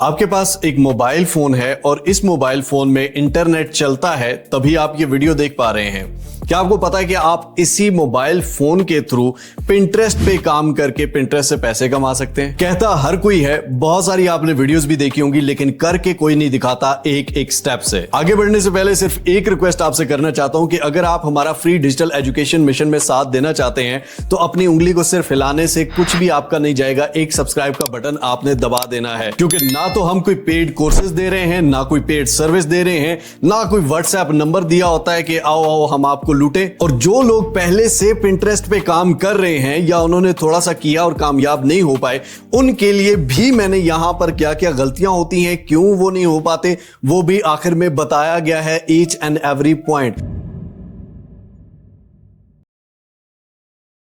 आपके पास एक mobile phone है और इस मोबाइल फोन में इंटरनेट चलता है, तभी आप ये वीडियो देख पा रहे हैं। क्या आपको पता है कि आप इसी मोबाइल फोन के थ्रू पिंटरेस्ट पे काम करके पिंटरेस्ट से पैसे कमा सकते हैं? कहता हर कोई है, बहुत सारी आपने वीडियोस भी देखी होंगी, लेकिन करके कोई नहीं दिखाता एक एक स्टेप से। आगे बढ़ने से पहले सिर्फ एक रिक्वेस्ट आपसे करना चाहता हूं कि अगर आप हमारा फ्री डिजिटल एजुकेशन मिशन में साथ देना चाहते हैं तो अपनी उंगली को सिर्फ हिलाने से कुछ भी आपका नहीं जाएगा, एक सब्सक्राइब का बटन आपने दबा देना है। क्योंकि ना तो हम कोई पेड कोर्सेज दे रहे हैं, ना कोई पेड सर्विस दे रहे हैं, ना कोई व्हाट्सएप नंबर दिया होता है कि आओ आओ हम आपको लूटे। और जो लोग पहले से पिंटरेस्ट पे काम कर रहे हैं या उन्होंने थोड़ा सा किया और कामयाब नहीं हो पाए, उनके लिए भी मैंने यहां पर क्या क्या गलतियां होती हैं, क्यों वो नहीं हो पाते, वो भी आखिर में बताया गया है, ईच एंड एवरी पॉइंट।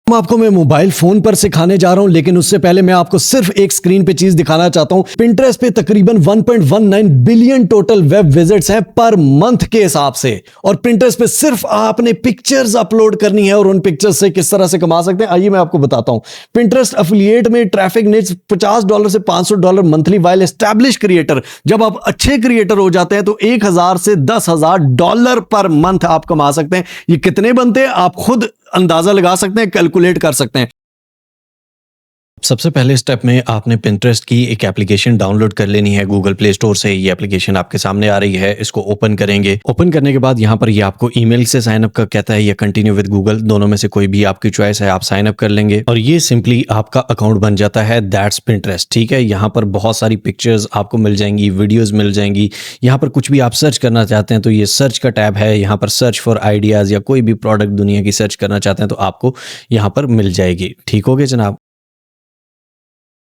आपको मैं मोबाइल फोन पर सिखाने जा रहा हूं, लेकिन उससे पहले मैं आपको सिर्फ एक स्क्रीन पे चीज दिखाना चाहता हूं। पिंटरेस्ट पे तकरीबन 1.19 बिलियन टोटल वेब विजिट्स हैं पर मंथ के हिसाब से, और पिंटरेस्ट पे सिर्फ आपने पिक्चर्स अपलोड करनी है और उन पिक्चर्स से किस तरह से कमा सकते हैं आइए मैं आपको बताता हूं। पिंटरेस्ट एफिलिएट में ट्रैफिक नीड्स $50 से $500 मंथली, वाइल एस्टैब्लिश क्रिएटर, जब आप अच्छे क्रिएटर हो जाते हैं तो $1000 से $10,000 पर मंथ आप कमा सकते हैं। ये कितने बनते हैं आप खुद अंदाजा लगा सकते हैं, कैलकुलेट कर सकते हैं। सबसे पहले स्टेप में आपने पिंटरेस्ट की एक एप्लीकेशन डाउनलोड कर लेनी है गूगल प्ले स्टोर से। ये एप्लीकेशन आपके सामने आ रही है, इसको ओपन करेंगे। ओपन करने के बाद यहाँ पर ये आपको ईमेल से साइन अप का कहता है या कंटिन्यू विद गूगल, दोनों में से कोई भी आपकी चॉइस है, आप साइन अप कर लेंगे और ये सिंपली आपका अकाउंट बन जाता है। दैट्स पिंटरेस्ट, ठीक है। यहाँ पर बहुत सारी पिक्चर्स आपको मिल जाएंगी, वीडियोज मिल जाएंगी। यहाँ पर कुछ भी आप सर्च करना चाहते हैं तो ये सर्च का टैब है, यहाँ पर सर्च फॉर आइडियाज या कोई भी प्रोडक्ट दुनिया की सर्च करना चाहते हैं तो आपको यहाँ पर मिल जाएगी। ठीक हो गया जनाब।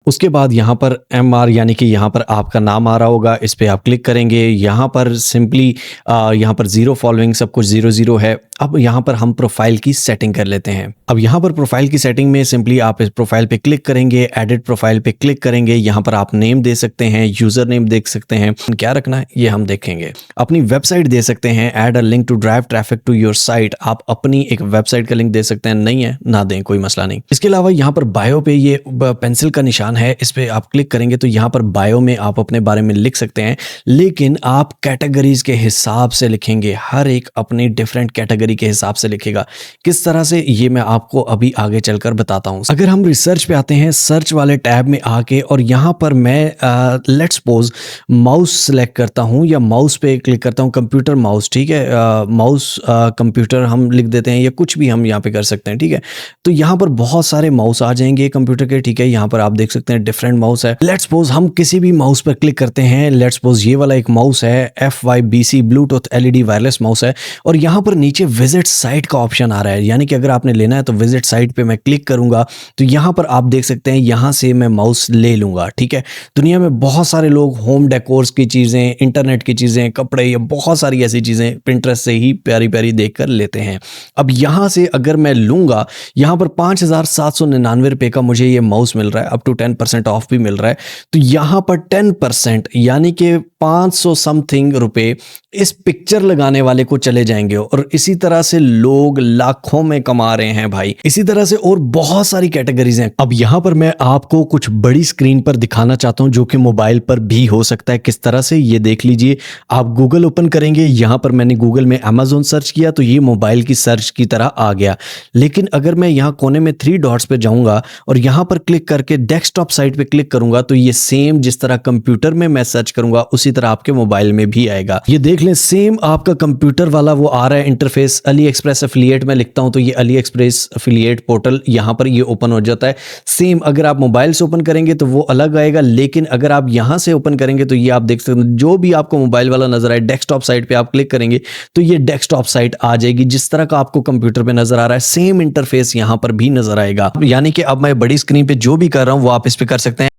उसके बाद यहाँ पर MR यानी कि यहाँ पर आपका नाम आ रहा होगा, इस पर आप क्लिक करेंगे। यहाँ पर सिंपली यहाँ पर 0 फॉलोइंग, सब कुछ 0 है। अब यहाँ पर हम प्रोफाइल की सेटिंग कर लेते हैं। अब यहाँ पर प्रोफाइल की सेटिंग में सिंपली आप इस प्रोफाइल पे क्लिक करेंगे, एडिट प्रोफाइल पे क्लिक करेंगे। यहाँ पर आप नेम दे सकते हैं, यूजर नेम देख सकते हैं, क्या रखना है ये हम देखेंगे। अपनी वेबसाइट दे सकते हैं, add a link to drive traffic to your site, आप अपनी एक वेबसाइट का लिंक दे सकते हैं, नहीं है ना दें, कोई मसला नहीं। इसके अलावा यहाँ पर बायो पे ये पेंसिल का निशान है, इस पे आप क्लिक करेंगे तो यहाँ पर बायो में आप अपने बारे में लिख सकते हैं, लेकिन आप कैटेगरीज के हिसाब से लिखेंगे, हर एक अपनी डिफरेंट कैटेगरी के हिसाब से लिखेगा। किस तरह से ये मैं आपको अभी आगे चलकर बताता हूं। अगर हम रिसर्च पे आते हैं, सर्च वाले टैब में आके, और यहाँ पर मैं लेट्स सपोज माउस सेलेक्ट करता हूं या माउस पे क्लिक करता हूं, कंप्यूटर माउस, ठीक है। माउस कंप्यूटर हम लिख देते हैं या कुछ भी हम यहाँ पे कर सकते हैं, ठीक है। तो यहाँ पर बहुत सारे माउस आ जाएंगे कंप्यूटर के, ठीक है। यहाँ पर आप देख सकते हैं डिफरेंट माउस है। लेट्स सपोज हम किसी भी माउस पर क्लिक करते हैं। लेट्स सपोज ये वाला एक माउस है, FYBC Bluetooth LED wireless mouse है, और यहाँ पर नीचे विजिट साइट का ऑप्शन आ रहा है, यानी कि अगर आपने लेना है तो विजिट साइट पे मैं क्लिक करूंगा तो यहाँ पर आप देख सकते हैं, यहाँ से मैं माउस ले लूंगा, ठीक है। दुनिया में बहुत सारे लोग होम डेकोर्स की चीजें, इंटरनेट की चीजें, कपड़े, या बहुत सारी ऐसी चीजें पिंटरेस्ट से ही प्यारी प्यारी देखकर लेते हैं। अब यहाँ से अगर मैं लूंगा, यहाँ पर 5,799 रुपए का मुझे ये माउस मिल रहा है, अप टू 10% ऑफ भी मिल रहा है। तो यहाँ पर 10% यानी कि 500 समथिंग रुपए इस पिक्चर लगाने वाले को चले जाएंगे, और इसी तरह से लोग लाखों में कमा रहे हैं भाई। इसी तरह से और बहुत सारी कैटेगरीज हैं। अब यहाँ पर मैं आपको कुछ बड़ी स्क्रीन पर दिखाना चाहता हूं जो कि मोबाइल पर भी हो सकता है। किस तरह से ये देख लीजिए। आप गूगल ओपन करेंगे, यहाँ पर मैंने गूगल में Amazon सर्च किया तो ये मोबाइल की सर्च की तरह आ गया। लेकिन अगर मैं यहाँ कोने में 3 डॉट्स पे जाऊंगा और यहाँ पर क्लिक करके डेस्कटॉप साइट पे क्लिक करूंगा तो ये सेम जिस तरह कंप्यूटर में मैं सर्च करूंगा उसी तरह आपके मोबाइल में भी आएगा। ये देख लें, सेम आपका कंप्यूटर वाला वो आ रहा है इंटरफेस। अली एक्सप्रेस एफिलिएट में लिखता हूं तो ये अली एक्सप्रेस एफिलिएट पोर्टल यहाँ पर ये ओपन हो जाता है। सेम अगर आप मोबाइल से ओपन करेंगे तो वो अलग आएगा, लेकिन अगर आप यहाँ से ओपन करेंगे तो ये आप देख सकते हैं, जो भी आपको मोबाइल वाला नजर आए, डेस्कटॉप साइट पे आप क्लिक करेंगे तो ये डेस्कटॉप साइट आ जाएगी। जिस तरह का आपको कंप्यूटर पे नजर आ रहा है सेम इंटरफेस यहाँ पर भी नजर आएगा। यानी कि अब मैं बड़ी स्क्रीन पे जो भी कर रहा हूँ वो आप इस पे कर सकते हैं।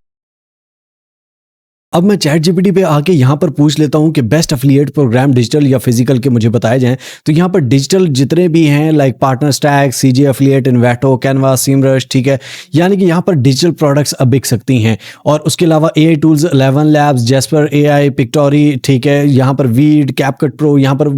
अब मैं चैट जीपीटी पे आके यहाँ पर पूछ लेता हूँ कि बेस्ट एफिलिएट प्रोग्राम डिजिटल या फिजिकल के मुझे बताए जाएं। तो यहाँ पर डिजिटल जितने भी हैं like partner stack, CJ affiliate, Envato, canvas, Semrush, ठीक है। यानी कि यहाँ पर डिजिटल प्रोडक्ट्स अब बिक सकती हैं। और उसके अलावा AI tools 11 labs, jasper AI, Pictory, ठीक है। यहाँ पर वीड, कैपकट प्रो, यहाँ पर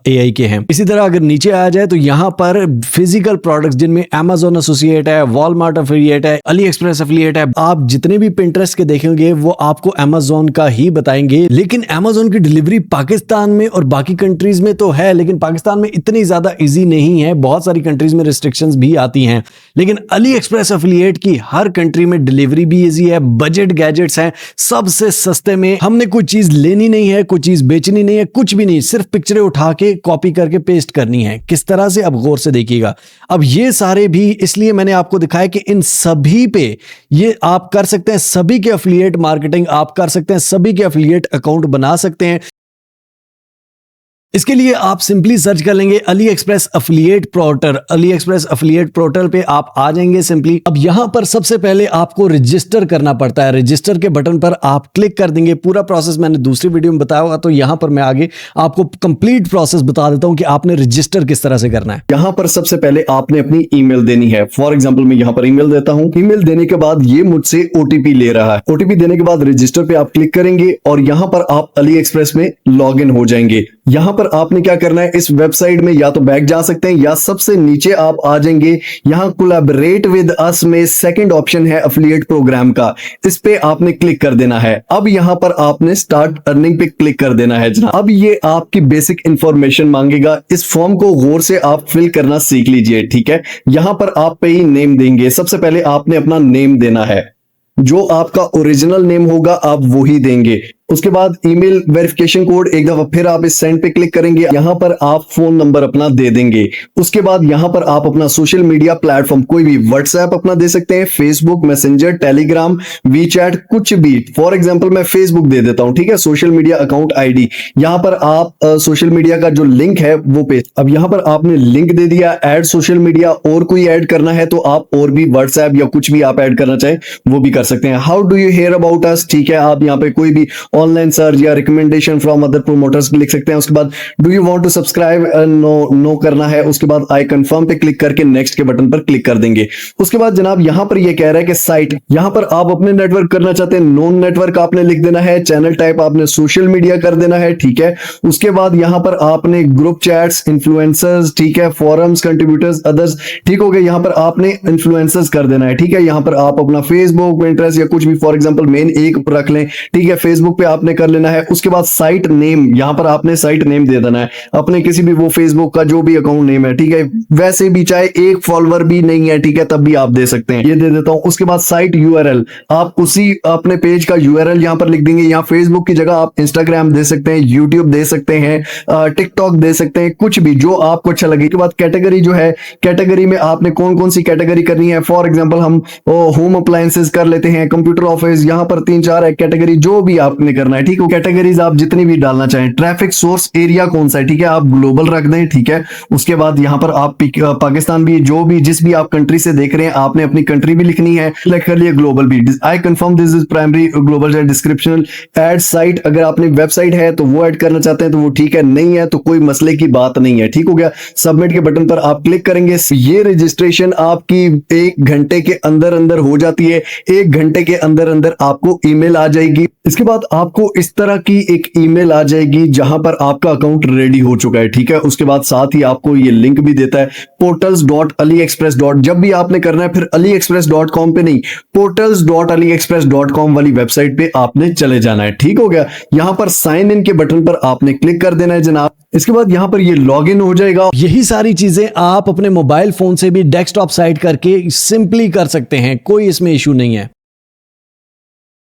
AI के हैं। इसी तरह अगर नीचे आया जाए तो यहाँ पर फिजिकल प्रोडक्ट्स जिनमें Amazon एसोसिएट है, वॉलमार्ट एफिलिएट है, अली एक्सप्रेस एफिलिएट है। आप जितने भी पिंटरेस्ट के देखेंगे वो आपको Amazon का ही बताएंगे। लेकिन Amazon की डिलीवरी पाकिस्तान में और बाकी कंट्रीज में तो है, लेकिन पाकिस्तान में इतनी ज्यादा इजी नहीं है, बहुत सारी कंट्रीज में रिस्ट्रिक्शंस भी आती हैं। लेकिन अली एक्सप्रेस एफिलिएट की हर कंट्री में डिलीवरी भी इजी है, बजट गैजेट्स हैं सबसे सस्ते में। हमने कोई चीज लेनी नहीं है, कोई चीज बेचनी नहीं है, कुछ भी नहीं, सिर्फ पिक्चरें उठा के कॉपी करके पेस्ट करनी है। किस तरह से, अब गौर से देखिएगा। अब ये सारे भी इसलिए मैंने आपको दिखाया कि इन सभी पे ये आप कर सकते हैं, सभी के एफिलिएट मार्केटिंग आप कर सकते हैं, सभी के एफिलिएट अकाउंट बना सकते हैं। इसके लिए आप सिंपली सर्च कर लेंगे Ali express affiliate portal. Ali express affiliate portal पे आप आ जाएंगे सिंपली। अब यहां पर सबसे पहले आपको रजिस्टर करना पड़ता है। रजिस्टर के बटन पर आप क्लिक कर देंगे। पूरा प्रोसेस मैंने दूसरी वीडियो में बताया होगा, तो यहां पर मैं आगे आपको कंप्लीट प्रोसेस बता देता हूं कि आपने रजिस्टर किस तरह से करना है। यहां पर सबसे पहले आपने अपनी ईमेल देनी है। फॉर एग्जांपल मैं यहां पर ईमेल देता हूं। ईमेल देने के बाद ये मुझसे ओटीपी ले रहा है। ओटीपी देने के बाद रजिस्टर पे आप क्लिक करेंगे और यहां पर आप अली एक्सप्रेस में लॉग इन हो जाएंगे। यहां पर आपने क्या करना है, इस वेबसाइट में या तो बैक जा सकते हैं या सबसे नीचे आप आ जाएंगे। यहां कोलैबोरेट विद अस में सेकंड ऑप्शन है एफिलिएट प्रोग्राम का, इस पे आपने क्लिक कर देना है। अब यहां पर आपने स्टार्ट अर्निंग पे क्लिक कर देना है जनाब। अब ये आपकी बेसिक इंफॉर्मेशन मांगेगा, इस फॉर्म को गौर से आप फिल करना सीख लीजिए, ठीक है। यहां पर आप पे ही नेम देंगे। सबसे पहले आपने अपना नेम देना है, जो आपका ओरिजिनल नेम होगा आप वो ही देंगे। उसके बाद ईमेल वेरिफिकेशन कोड, एक दफा फिर आप इस सेंड पे क्लिक करेंगे। यहां पर आप फोन नंबर अपना दे देंगे। उसके बाद यहां पर आप अपना सोशल मीडिया प्लेटफॉर्म कोई भी, व्हाट्सएप अपना दे सकते हैं, फेसबुक, मैसेंजर, टेलीग्राम, वीचैट, कुछ भी। फॉर एग्जांपल मैं फेसबुक दे देता हूं, ठीक है। सोशल मीडिया अकाउंट आईडी, यहां पर आप सोशल मीडिया का जो लिंक है वो पे। अब यहां पर आपने लिंक दे दिया, ऐड सोशल मीडिया, और कोई ऐड करना है तो आप और भी व्हाट्सएप या कुछ भी आप ऐड करना चाहें वो भी कर सकते हैं। How do you hear about us, ठीक है। आप यहां पे कोई भी ऑनलाइन सर्च या रिकमेंडेशन फ्रॉम अदर प्रोमोटर्स लिख सकते हैं। उसके बाद do you want to subscribe, no करना है। उसके बाद आई कंफर्म पे क्लिक करके नेक्स्ट के बटन पर क्लिक कर देंगे। उसके बाद जनाब यहां पर ये कह रहा है कि साइट, यहां पर आप अपने नेटवर्क करना चाहते हैं, नॉन नेटवर्क आपने लिख देना है। चैनल टाइप आपने सोशल मीडिया कर देना है, ठीक है। उसके बाद यहां पर आपने ग्रुप चैट्स, इन्फ्लुएंसर्स, ठीक है, फोरम्स, कंट्रीब्यूटर्स, अदर्स, ठीक हो गए। यहां पर आपने इन्फ्लुएंसर्स कर देना है, ठीक है। यहां पर आप अपना फेसबुक, पिंटरेस्ट या कुछ भी, फॉर एग्जांपल मेन एक रख लें, ठीक है। फेसबुक पे आपने कर लेना है। उसके बाद साइट नेम, यहां पर आपने साइट नेम दे देना है अपने किसी भी वो फेसबुक का जो भी अकाउंट नेम है, ठीक है। वैसे भी चाहे एक फॉलोअर भी नहीं है, ठीक है, तब भी आप दे सकते हैं, ये दे देता हूं। उसके बाद साइट यूआरएल, आप उसी अपने पेज का यूआरएल यहां पर लिख देंगे। यहां फेसबुक की जगह आप इंस्टाग्राम दे सकते हैं, यूट्यूब दे सकते हैं, टिकटॉक दे सकते हैं, कुछ भी जो आपको अच्छा लगे। के बाद कैटेगरी जो है, कैटेगरी में आपने कौन कौन सी कैटेगरी करनी है। फॉर एग्जांपल हम होम अप्लायंसेस कर लेते हैं, कंप्यूटर ऑफिस, यहां पर 3-4 है कैटेगरी, जो भी आपने करना है, ठीक है। कैटेगरीज आप जितनी भी डालना चाहें। ट्रैफिक सोर्स एरिया कौन सा है, ठीक है, आप ग्लोबल रख दें, ठीक है। उसके बाद यहां पर आप पाकिस्तान भी, जो भी जिस भी आप कंट्री से देख रहे हैं आपने अपनी कंट्री भी लिखनी है, सिलेक्ट कर लिया ग्लोबल भी। I confirm this is primary global description. Add site, अगर आपने वेबसाइट है तो वो ऐड करना चाहते हैं तो वो ठीक है, नहीं है तो कोई मसले की बात नहीं है, ठीक हो गया। सबमिट के बटन पर आप क्लिक करेंगे। ये रजिस्ट्रेशन आपकी 1 घंटे के अंदर अंदर हो जाती है। 1 घंटे के अंदर अंदर आपको ईमेल आ जाएगी। इसके बाद आपको इस तरह की एक ईमेल आ जाएगी जहां पर आपका अकाउंट रेडी हो चुका है, ठीक है। उसके बाद साथ ही आपको ये लिंक भी देता है portals.aliexpress. जब भी आपने करना है फिर aliexpress.com पे नहीं, portals.aliexpress.com वाली वेबसाइट पे आपने चले जाना है, ठीक हो गया। यहां पर साइन इन के बटन पर आपने क्लिक कर देना है जनाब। इसके बाद यहां पर ये लॉग इन हो जाएगा। यही सारी चीजें आप अपने मोबाइल फोन से भी डेस्कटॉप साइट करके सिंपली कर सकते हैं, कोई इसमें इशू नहीं है।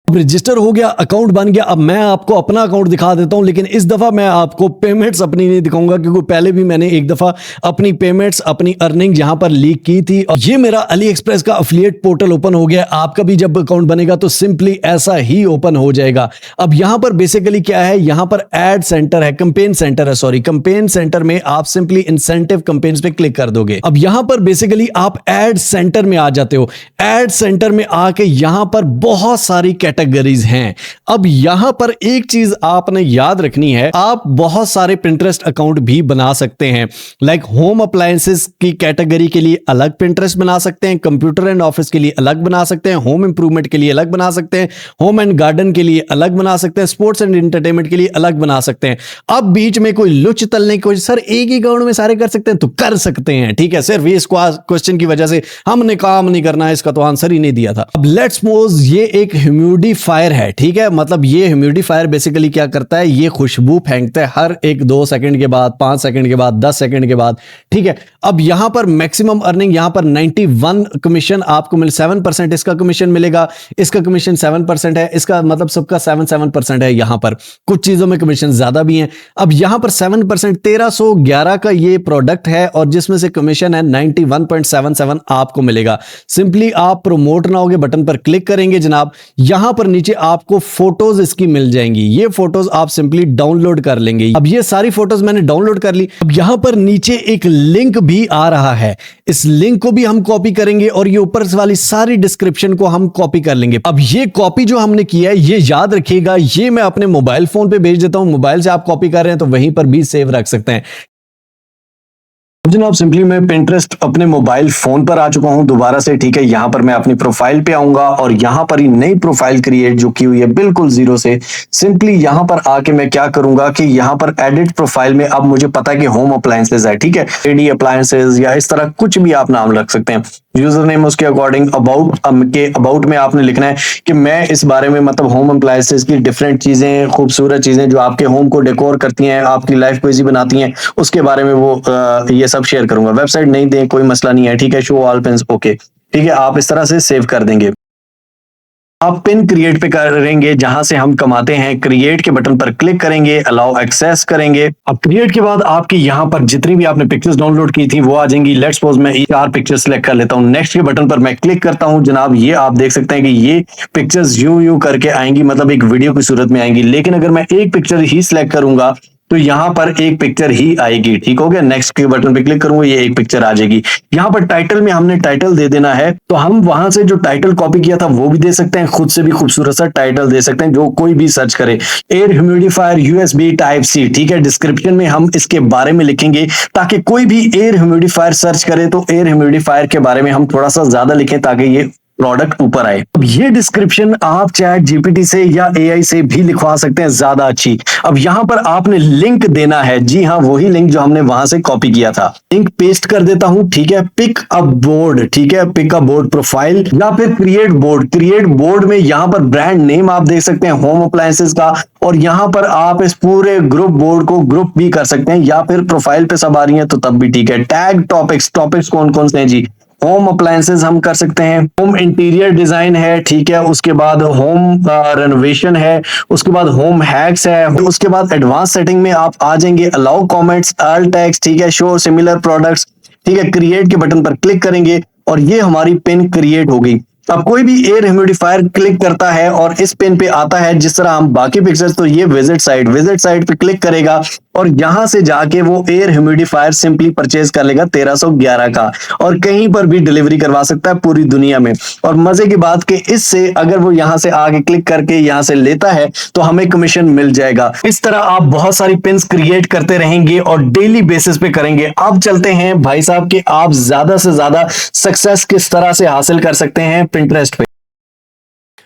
रजिस्टर हो गया, अकाउंट बन गया। अब मैं आपको अपना अकाउंट दिखा देता हूं, लेकिन इस दफा मैं आपको पेमेंट्स अपनी नहीं दिखाऊंगा, क्योंकि पहले भी मैंने एक दफा अपनी पेमेंट्स, अपनी अर्निंग यहां पर लीक की थी। और ये मेरा अली एक्सप्रेस का एफिलिएट पोर्टल ओपन हो गया। आपका भी जब अकाउंट बनेगा तो सिंपली ऐसा ही ओपन हो जाएगा। अब यहां पर बेसिकली क्या है, यहां पर एड सेंटर है, कंपेन सेंटर है, सॉरी, कंपेन सेंटर में आप सिंपली इंसेंटिव कंपेन्स पे क्लिक कर दोगे। अब यहां पर बेसिकली आप एड सेंटर में आ जाते हो। एड सेंटर में आके यहां पर बहुत सारी कैटेगरीज हैं। अब यहां पर एक चीज आपने याद रखनी है, आप बहुत सारे पिंटरेस्ट अकाउंट भी बना सकते हैं। लाइक होम अप्लायंसेस की कैटेगरी के लिए अलग पिंटरेस्ट बना सकते हैं, कंप्यूटर एंड ऑफिस के लिए अलग बना सकते हैं, होम इंप्रूवमेंट के लिए अलग बना सकते हैं, होम एंड गार्डन के लिए अलग बना सकते हैं, स्पोर्ट्स एंड एंटरटेनमेंट के लिए अलग बना सकते हैं। अब बीच में कोई लुच तलने की, सर एक ही अकाउंट में सारे कर सकते हैं, तो कर सकते हैं, ठीक है। सिर्फ इस क्वेश्चन की वजह से हमने काम नहीं करना है, इसका तो आंसर ही नहीं दिया था। अब लेट्स सपोज ये एक ह्यूमिडिटी ह्यूमिडिफायर है, ठीक है। मतलब ये ह्यूमिडिफायर बेसिकली क्या करता है, ये खुशबू फेंकता है हर एक 2 सेकंड के बाद, 5 सेकंड के बाद, 10 सेकंड के बाद, ठीक है। अब यहां पर मैक्सिमम अर्निंग यहां पर 91 कमीशन आपको 7% इसका कमीशन मिलेगा, इसका कमीशन 7% है, इसका मतलब सबका 7% है। यहां पर कुछ चीजों में कमीशन ज्यादा भी है। अब यहां पर 7% 1311 का ये प्रोडक्ट है और जिसमें से कमीशन है 91.77 आपको मिलेगा। सिंपली आप प्रमोट ना होगे बटन पर क्लिक करेंगे जनाब, यहां पर नीचे आपको फोटोज इसकी मिल जाएंगी। ये फोटोज आप सिंपली डाउनलोड कर लेंगे। अब ये सारी फोटोज मैंने डाउनलोड कर ली। अब यहां पर नीचे एक लिंक भी आ रहा है, इस लिंक को भी हम कॉपी करेंगे और ये ऊपर वाली सारी डिस्क्रिप्शन को हम कॉपी कर लेंगे। अब ये कॉपी जो हमने किया है, ये याद रखिएगा, ये मैं अपने मोबाइल फोन पे भेज देता हूं। मोबाइल से आप कॉपी कर रहे हैं तो वहीं पर भी सेव रख सकते हैं। जनाब सिंपली मैं Pinterest अपने मोबाइल फोन पर आ चुका हूं दोबारा से, ठीक है। यहां पर मैं अपनी प्रोफाइल पे आऊंगा और यहां पर ही नई प्रोफाइल क्रिएट जो की हुई है बिल्कुल जीरो से। सिंपली यहां पर आके मैं क्या करूंगा कि यहां पर एडिट प्रोफाइल में अब मुझे पता है कि होम अप्लायंसेज है, ठीक है। एडी अप्लायंसेज या इस तरह कुछ भी आप नाम रख सकते हैं। यूजर नेम उसके अकॉर्डिंग अबाउट में आपने लिखना है कि मैं इस बारे में मतलब होम अप्लायंसेज की डिफरेंट चीजें, खूबसूरत चीजें जो आपके होम को डेकोर करती हैं, आपकी लाइफ को इजी बनाती हैं, उसके बारे में वो ये सब शेयर करूंगा। वेबसाइट नहीं दें कोई मसला नहीं है, ठीक है। शो ऑल पिन्स, ओके, ठीक है। आप इस तरह से सेव कर देंगे। आप पिन क्रिएट पे करेंगे जहां से हम कमाते हैं, क्रिएट के बटन पर क्लिक करेंगे, अलाउ एक्सेस करेंगे। अब क्रिएट के बाद आपकी यहां पर जितनी भी आपने पिक्चर्स डाउनलोड की थी वो आ जाएंगी। लेट्स सपोज मैं 4 पिक्चर्स सिलेक्ट कर लेता हूं, नेक्स्ट के बटन पर मैं क्लिक करता हूं जनाब। ये आप देख सकते हैं कि ये पिक्चर्स यूं करके आएंगी, मतलब एक वीडियो की सूरत में आएंगी। लेकिन अगर मैं एक पिक्चर ही सिलेक्ट करूंगा तो यहां पर एक पिक्चर ही आएगी, ठीक हो गया। नेक्स्ट के बटन पे क्लिक करूंगा, ये एक पिक्चर आ जाएगी। यहां पर टाइटल में हमने टाइटल दे देना है, तो हम वहां से जो टाइटल कॉपी किया था वो भी दे सकते हैं, खुद से भी खूबसूरत सा टाइटल दे सकते हैं जो कोई भी सर्च करे। Air humidifier USB type C, ठीक है। डिस्क्रिप्शन में हम इसके बारे में लिखेंगे ताकि कोई भी एयर ह्यूमिडिफायर सर्च करे तो एयर ह्यूमिडिफायर के बारे में हम थोड़ा सा ज्यादा लिखें ताकि ये प्रोडक्ट ऊपर आए। अब ये डिस्क्रिप्शन आप चैट GPT से या AI से भी लिखवा सकते हैं ज्यादा अच्छी। अब यहां पर आपने लिंक देना है, जी हाँ, वही लिंक जो हमने वहां से कॉपी किया था। लिंक पेस्ट कर देता हूं, ठीक है। पिक अ बोर्ड, ठीक है, पिक अ बोर्ड प्रोफाइल या फिर क्रिएट बोर्ड। क्रिएट बोर्ड में यहां पर ब्रांड नेम आप देख सकते हैं होम अप्लायंसेस का, और यहां पर आप इस पूरे ग्रुप बोर्ड को ग्रुप भी कर सकते हैं या फिर प्रोफाइल पे सब आ रही है तो तब भी ठीक है। टैग टॉपिक्स कौन कौन से हैं जी, होम अप्लायंसेस हम कर सकते हैं, होम इंटीरियर डिजाइन है, ठीक है। उसके बाद होम रेनोवेशन है, उसके बाद होम हैक्स है, उसके बाद एडवांस सेटिंग में आप आ जाएंगे। अलाउ कमेंट्स, अल्ट टेक्स्ट, ठीक है। शो सिमिलर प्रोडक्ट्स, ठीक है। क्रिएट के बटन पर क्लिक करेंगे और ये हमारी पिन क्रिएट हो गई। अब कोई भी एयर ह्यूमिडिफायर क्लिक करता है और इस पिन पे आता है जिस तरह हम बाकी पिक्चर्स, तो ये विजिट साइट पे क्लिक करेगा और यहां से जाके वो एयर ह्यूमिडिफायर सिंपली परचेज कर लेगा 1311 का, और कहीं पर भी डिलीवरी करवा सकता है पूरी दुनिया में। और मजे की बात कि इससे अगर वो यहां से आगे क्लिक करके यहां से लेता है तो हमें कमीशन मिल जाएगा। इस तरह आप बहुत सारी पिन्स क्रिएट करते रहेंगे और डेली बेसिस पे करेंगे। अब चलते हैं भाई साहब कि आप ज्यादा से ज्यादा सक्सेस किस तरह से हासिल कर सकते हैं Pinterest पे।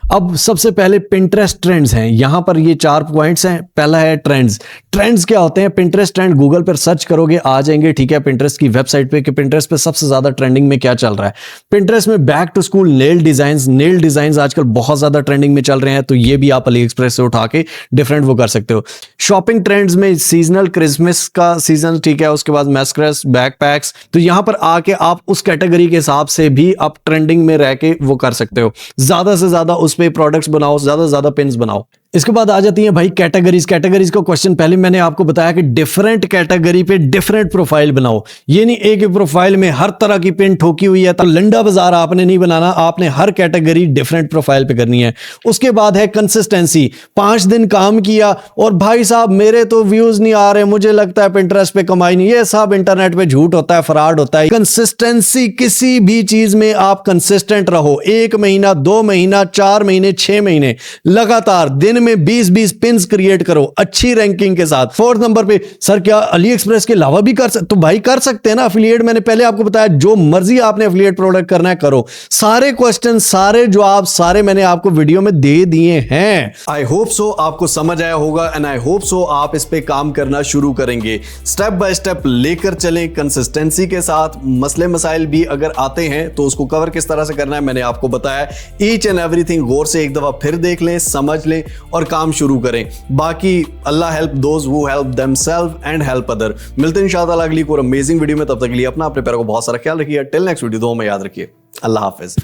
अब सबसे पहले Pinterest ट्रेंड्स हैं, यहां पर ये 4 पॉइंट्स हैं। पहला है ट्रेंड्स। ट्रेंड्स क्या होते हैं? Pinterest ट्रेंड गूगल पर सर्च करोगे आ जाएंगे, ठीक है, Pinterest की वेबसाइट पे कि Pinterest पे सबसे ज्यादा ट्रेंडिंग में क्या चल रहा है। Pinterest में back to school nail design आजकल बहुत ज्यादा ट्रेंडिंग में चल रहे हैं, तो ये भी आप AliExpress से उठा के डिफरेंट वो कर सकते हो। शॉपिंग ट्रेंड्स में सीजनल क्रिसमस का सीजन, ठीक है, उसके बाद मैस्करेस, बैकपैक्स, तो यहां पर आके आप उस कैटेगरी के हिसाब से भी आप ट्रेंडिंग में रह के वो कर सकते हो। ज्यादा से ज्यादा उस पे प्रोडक्ट्स बनाओ, ज्यादा से ज्यादा पिन्स बनाओ। इसके बाद आ जाती है भाई कैटेगरीज का क्वेश्चन। पहले मैंने आपको बताया कि डिफरेंट कैटेगरी पे डिफरेंट प्रोफाइल बनाओ। ये नहीं एक ही प्रोफाइल में हर तरह की पिन ठोकी हुई है तो लंडा बाजार आपने नहीं बनाना, आपने हर कैटेगरी डिफरेंट प्रोफाइल पे करनी है। उसके बाद है कंसिस्टेंसी। 5 दिन काम किया और भाई साहब मेरे तो व्यूज नहीं आ रहे, मुझे लगता है Pinterest पे कमाई नहीं। ये सब इंटरनेट पे झूठ होता है, फ्रॉड होता है। कंसिस्टेंसी, किसी भी चीज में आप कंसिस्टेंट रहो। 1 महीना, 2 महीना, 4 महीने, 6 महीने लगातार दिन दिन में 20-20 पिन्स क्रिएट करो अच्छी रैंकिंग के साथ। फोर्थ नंबर पे सर क्या अली एक्सप्रेस के अलावा भी कर सकते? तो भाई कर सकते हैं ना एफिलिएट। मैंने पहले आपको बताया जो मर्जी आपने एफिलिएट प्रोडक्ट करना है करो। सारे क्वेश्चन, सारे जवाब, सारे मैंने आपको वीडियो में दे दिए हैं। आई होप सो आपको समझ आया होगा एंड आई होप सो आप इस पे काम करना शुरू करेंगे। स्टेप बाय स्टेप लेकर चलें कंसिस्टेंसी के साथ। मसले मसाइल भी अगर आते हैं तो उसको कवर किस तरह से करना है मैंने आपको बताया। ईच एंड एवरीथिंग गौर से एक दफा फिर देख लें, समझ लें और काम शुरू करें। बाकी Allah help those who help themselves and help other. मिलते हैं इंशाअल्लाह अगली कोई अमेजिंग वीडियो में। तब तक के लिए अपना अपने पैरों को बहुत सारा ख्याल रखिए। टिल नेक्स्ट वीडियो, दो में याद रखिए। अल्लाह हाफिज।